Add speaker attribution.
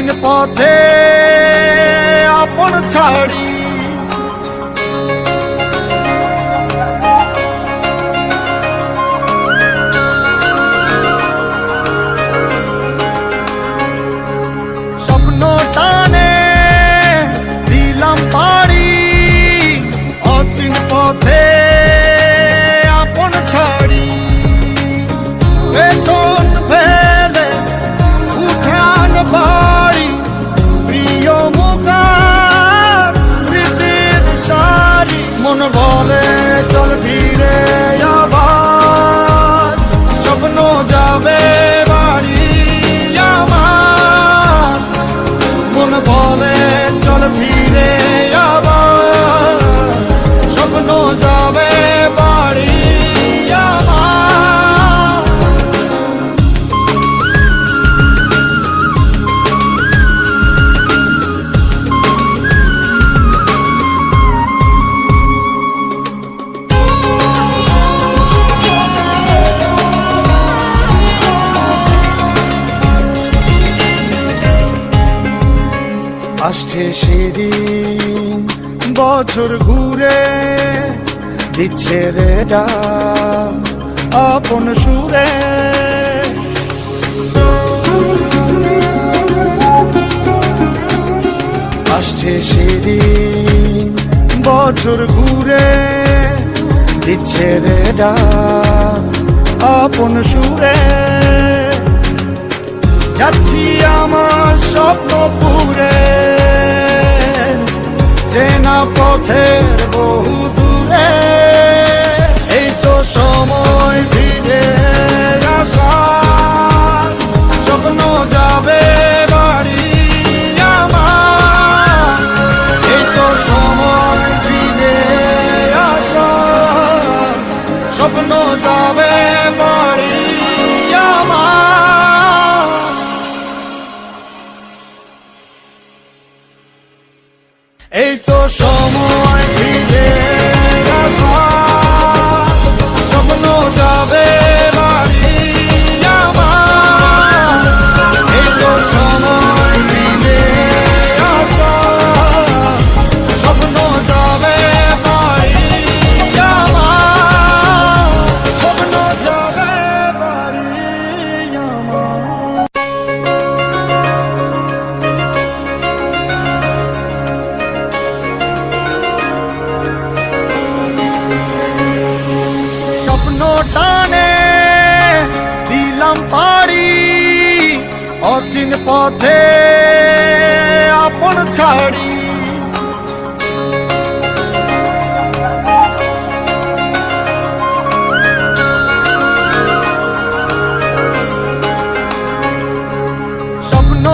Speaker 1: অচিন পথে আপন ছাড়ি স্বপ্ন টানে দিলাম পাড়ি অচিন পথে আপন ছাড়ি পেছন ফেলে উঠান বাড়ি প্রিয় মুখার স্মৃতির সারি মন বলে চল ফিরে আবার স্বপ্ন যাবে বাড়ি আমার মন বলে চল ফিরে আবার স্বপ্ন যাবে বাড়ি আমার আসছে সেদিন বছর ঘুরে দিচ্ছে রে ডাক আপন সুরে আসছে সেদিন বছর ঘুরে দিচ্ছে রে ডাক আপন সুরে যাচ্ছি আমার স্বপ্ন পুরে চেনা পথের বহু দূরে এই তো সময় ফিরে আসার স্বপ্ন যাবে বাড়ি আমার এই তো সময় ফিরে আসার স্বপ্ন যাবে বাড়ি আমার এই তো সময় ফিরে আসার স্বপ্ন যাবে বাড়ি আমার এই তো সময় ফিরে আসার স্বপ্ন যাবে বাড়ি আমার স্বপ্ন যাবে বাড়ি আমার টানে দিলাম পাড়ি অচিন পথে আপন ছাড়ি স্বপ্ন